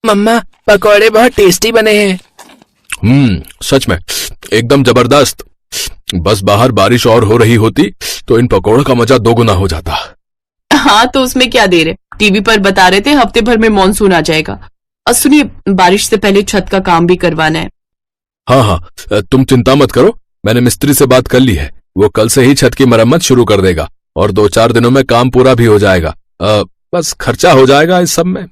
मम्मा पकौड़े बहुत टेस्टी बने हैं। सच में एकदम जबरदस्त। बस बाहर बारिश और हो रही होती तो इन पकौड़ों का मजा दोगुना हो जाता। हाँ तो उसमें क्या देर है, टीवी पर बता रहे थे हफ्ते भर में मॉनसून आ जाएगा। और सुनिए, बारिश से पहले छत का काम भी करवाना है। हाँ, तुम चिंता मत करो, मैंने मिस्त्री से बात कर ली है। वो कल से ही छत की मरम्मत शुरू कर देगा और 2-4 दिनों में काम पूरा भी हो जाएगा। बस खर्चा हो जाएगा इस सब में।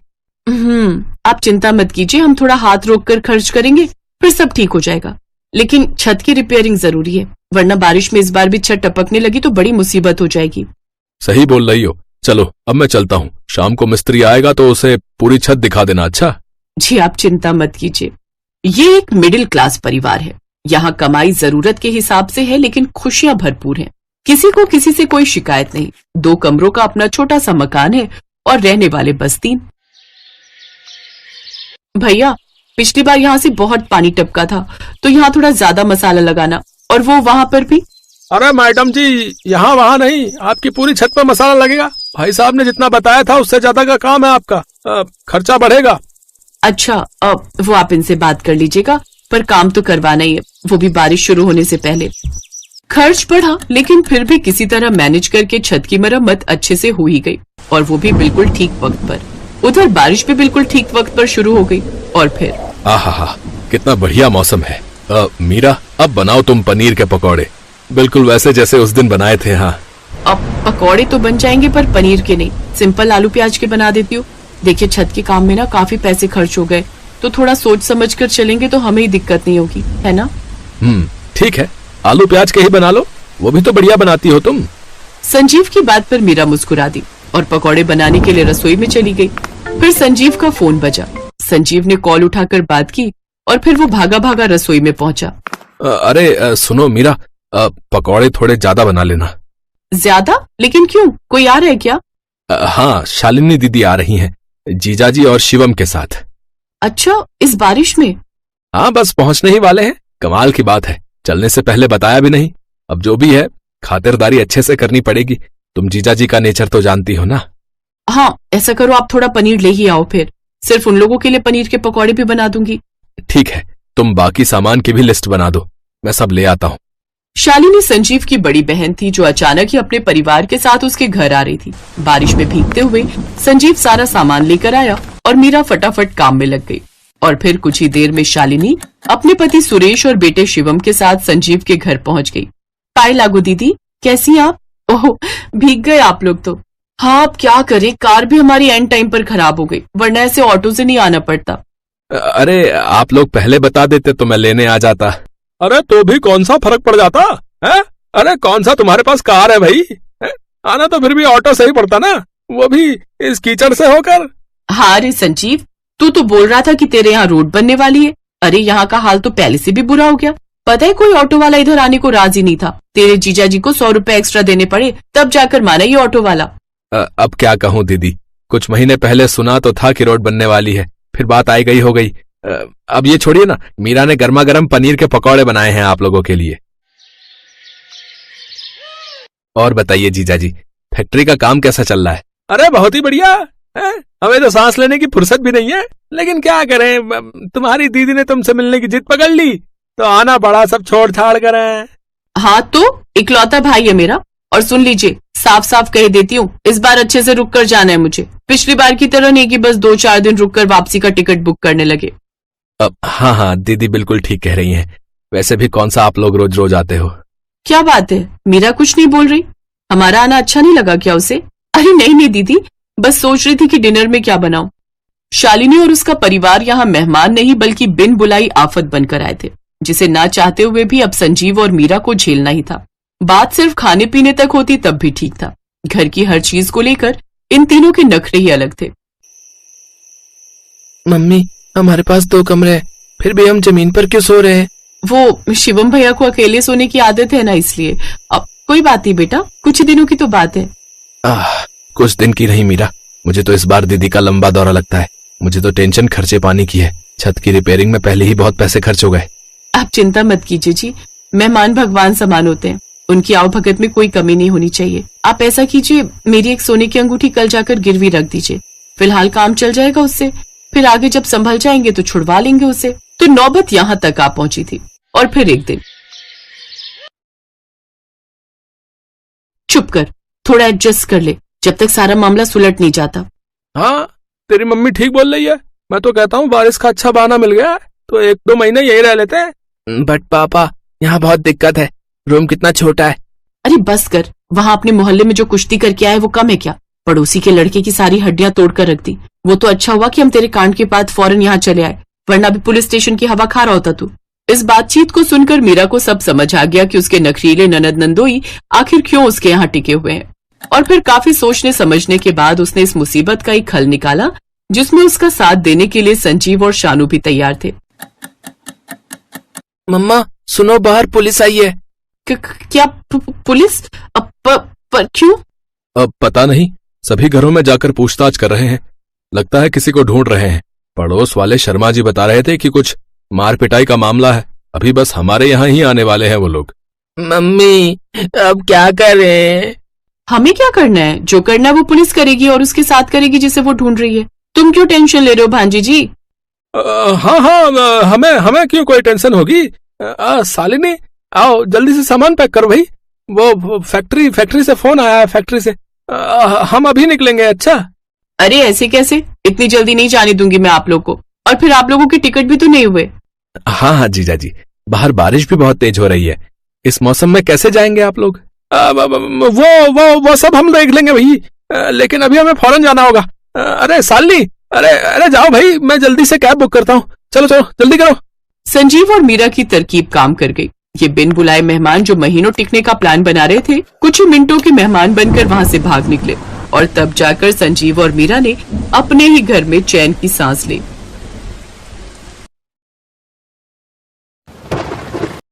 आप चिंता मत कीजिए, हम थोड़ा हाथ रोक कर खर्च करेंगे, फिर सब ठीक हो जाएगा। लेकिन छत की रिपेयरिंग जरूरी है, वरना बारिश में इस बार भी छत टपकने लगी तो बड़ी मुसीबत हो जाएगी। सही बोल रही हो। चलो अब मैं चलता हूँ, शाम को मिस्त्री आएगा तो उसे पूरी छत दिखा देना। अच्छा जी आप चिंता मत कीजिए। ये एक मिडिल क्लास परिवार है। यहाँ कमाई जरूरत के हिसाब से है, लेकिन खुशियां भरपूर हैं। किसी को किसी से कोई शिकायत नहीं। 2 कमरों का अपना छोटा सा मकान है और रहने वाले बस 3। भैया, पिछली बार यहाँ से बहुत पानी टपका था, तो यहाँ थोड़ा ज्यादा मसाला लगाना, और वो वहाँ पर भी। अरे मैडम जी, यहाँ वहाँ नहीं, आपकी पूरी छत पर मसाला लगेगा। भाई साहब ने जितना बताया था उससे ज्यादा का काम है आपका, खर्चा बढ़ेगा। अच्छा, वो आप इनसे बात कर लीजिएगा, पर काम तो करवाना ही है, वो भी बारिश शुरू होने से पहले। खर्च बढ़ा, लेकिन फिर भी किसी तरह मैनेज करके छत की मरम्मत अच्छे से हो ही गई, और वो भी बिल्कुल ठीक वक्त पर। उधर बारिश भी बिल्कुल ठीक वक्त पर शुरू हो गई। और फिर आहा, कितना बढ़िया मौसम है। मीरा, अब बनाओ तुम पनीर के पकौड़े, बिल्कुल वैसे जैसे उस दिन बनाए थे। हाँ, अब पकौड़े तो बन जाएंगे, पर पनीर के नहीं, सिंपल आलू प्याज के बना देती हूँ। देखिए, छत के काम में ना काफी पैसे खर्च हो गए, तो थोड़ा सोच समझ कर चलेंगे तो हमें ही दिक्कत नहीं होगी, है ना? ठीक है, आलू प्याज के ही बना लो, वो भी तो बढ़िया बनाती हो तुम। संजीव की बात पर मीरा मुस्कुरा दी और पकौड़े बनाने के लिए रसोई में चली गई। फिर संजीव का फोन बजा। संजीव ने कॉल उठाकर बात की और फिर वो भागा भागा रसोई में पहुंचा। अरे सुनो मीरा, पकौड़े थोड़े ज्यादा बना लेना। ज्यादा? लेकिन क्यों, कोई आ रहा है क्या? हाँ, शालिनी दीदी आ रही हैं, जीजाजी और शिवम के साथ। अच्छा, इस बारिश में? हाँ, बस पहुंचने ही वाले हैं। कमाल की बात है, चलने से पहले बताया भी नहीं। अब जो भी है, खातिरदारी अच्छे से करनी पड़ेगी। तुम जीजाजी का नेचर तो जानती हो ना। हाँ, ऐसा करो, आप थोड़ा पनीर ले ही आओ, फिर सिर्फ उन लोगों के लिए पनीर के पकौड़े भी बना दूंगी। ठीक है, तुम बाकी सामान की भी लिस्ट बना दो, मैं सब ले आता हूँ। शालिनी संजीव की बड़ी बहन थी, जो अचानक ही अपने परिवार के साथ उसके घर आ रही थी। बारिश में भीगते हुए संजीव सारा सामान लेकर आया और मीरा फटाफट काम में लग गई। और फिर कुछ ही देर में शालिनी अपने पति सुरेश और बेटे शिवम के साथ संजीव के घर पहुंच गई। पाए लागू दीदी, कैसी आप? ओह, भीग गए आप लोग तो। हाँ, अब क्या करें, कार भी हमारी एंड टाइम पर खराब हो गई, वरना ऐसे ऑटो से नहीं आना पड़ता। अरे आप लोग पहले बता देते तो मैं लेने आ जाता। अरे तो भी कौन सा फर्क पड़ जाता है? अरे कौन सा तुम्हारे पास कार है भाई है? आना तो फिर भी ऑटो से ही पड़ता ना, वो भी इस कीचड़ से होकर। हाँ रे संजीव, तू तो बोल रहा था कि तेरे यहाँ रोड बनने वाली है। अरे यहाँ का हाल तो पहले से भी बुरा हो गया। पता है, कोई ऑटो वाला इधर आने को राजी नहीं था। तेरे जीजा जी को 100 रुपए एक्स्ट्रा देने पड़े, तब जाकर माना ये ऑटो वाला। अब क्या कहूँ दीदी, कुछ महीने पहले सुना तो था कि रोड बनने वाली है, फिर बात आई गई हो गई। अब ये छोड़िए ना, मीरा ने गर्मा गर्म पनीर के पकौड़े बनाए हैं आप लोगों के लिए। और बताइए जीजाजी, फैक्ट्री का काम कैसा चल रहा है? अरे बहुत ही बढ़िया है, हमें तो सांस लेने की फुर्सत भी नहीं है, लेकिन क्या करें, तुम्हारी दीदी ने तुमसे मिलने की जिद पकड़ ली तो आना पड़ा, सब छोड़ छाड़ कर। हाँ, तो इकलौता भाई है मेरा। और सुन लीजिए, साफ साफ कह देती हूँ, इस बार अच्छे से रुक कर जाना है मुझे। पिछली बार की तरह नहीं कि बस 2-4 दिन रुक कर वापसी का टिकट बुक करने लगे। हाँ, दीदी बिल्कुल ठीक कह रही हैं। वैसे भी कौन सा आप लोग रोज रोज आते हो? क्या बात है, मीरा कुछ नहीं बोल रही? हमारा आना अच्छा नहीं लगा क्या उसे? अरे नहीं दीदी, बस सोच रही थी कि डिनर में क्या बनाऊं। शालिनी और उसका परिवार यहाँ मेहमान नहीं बल्कि बिन बुलाई आफत बनकर आए थे, जिसे ना चाहते हुए भी अब संजीव और मीरा को झेलना ही था। बात सिर्फ खाने पीने तक होती तब भी ठीक था, घर की हर चीज को लेकर इन तीनों के नखरे ही अलग थे। मम्मी, हमारे पास 2 कमरे, फिर भी हम जमीन पर क्यों सो रहे हैं? वो शिवम भैया को अकेले सोने की आदत है ना, इसलिए। अब कोई बात नहीं बेटा, कुछ ही दिनों की तो बात है। कुछ दिन की नहीं मीरा, मुझे तो इस बार दीदी का लंबा दौरा लगता है। मुझे तो टेंशन खर्चे पानी की है। छत की रिपेयरिंग में पहले ही बहुत पैसे खर्च हो गए। आप चिंता मत कीजिए जी, मेहमान भगवान समान होते हैं, उनकी आवभगत में कोई कमी नहीं होनी चाहिए। आप ऐसा कीजिए, मेरी एक सोने की अंगूठी कल जाकर गिरवी रख दीजिए, फिलहाल काम चल जाएगा उससे। फिर आगे जब संभल जाएंगे तो छुड़वा लेंगे उसे। तो नौबत यहाँ तक आ पहुंची थी। और फिर एक दिन, चुप कर, थोड़ा एडजस्ट कर ले, जब तक सारा मामला सुलट नहीं जाता। हाँ, तेरी मम्मी ठीक बोल रही है। मैं तो कहता हूँ बारिश का अच्छा बहाना मिल गया है तो 1-2 महीने यही रह लेते हैं। बट पापा, यहाँ बहुत दिक्कत है, रूम कितना छोटा है। अरे बस कर, वहां अपने मोहल्ले में जो कुश्ती करके आए वो कम है क्या? पड़ोसी के लड़के की सारी हड्डियां तोड़ कर रख दी। वो तो अच्छा हुआ कि हम तेरे कांड के बाद फौरन यहाँ चले आए, वरना भी पुलिस स्टेशन की हवा खा रहा होता तू। इस बातचीत को सुनकर मीरा को सब समझ आ गया कि उसके नखरीले ननद नंदोई आखिर क्यों उसके यहाँ टिके हुए हैं। और फिर काफी सोचने समझने के बाद उसने इस मुसीबत का एक हल निकाला, जिसमें उसका साथ देने के लिए संजीव और शानू भी तैयार थे। मम्मा सुनो, बाहर पुलिस आई है। क्या पुलिस? पर क्यों? अब पता नहीं, सभी घरों में जाकर पूछताछ कर रहे हैं। लगता है किसी को ढूंढ रहे हैं। पड़ोस वाले शर्मा जी बता रहे थे कि कुछ मार पिटाई का मामला है। अभी बस हमारे यहाँ ही आने वाले हैं वो लोग। मम्मी अब क्या करें? हमें क्या करना है? जो करना है वो पुलिस करेगी और उसके साथ करेगी जिसे वो ढूंढ रही है। तुम क्यों टेंशन ले रहे हो भांजी जी? हाँ हाँ, हमें क्यों कोई टेंशन होगी। शालिनी, आओ जल्दी से सामान पैक करो भाई। वो फैक्ट्री से फोन आया है, फैक्ट्री से। हम अभी निकलेंगे। अच्छा। अरे ऐसे कैसे? इतनी जल्दी नहीं जाने दूंगी मैं आप लोग को। और फिर आप लोगों के टिकट भी तो नहीं हुए। हाँ हाँ जीजा जी, बाहर बारिश भी बहुत तेज हो रही है। इस मौसम में कैसे जाएंगे आप लोग? वो सब हम देख लेंगे भाई, लेकिन अभी हमें फौरन जाना होगा। अरे शालिनी, अरे जाओ भाई, मैं जल्दी से कैब बुक करता हूँ। चलो जल्दी करो। संजीव और मीरा की तरकीब काम कर गई। ये बिन बुलाए मेहमान जो महीनों टिकने का प्लान बना रहे थे, कुछ ही मिनटों के मेहमान बनकर वहां से भाग निकले। और तब जाकर संजीव और मीरा ने अपने ही घर में चैन की सांस ली।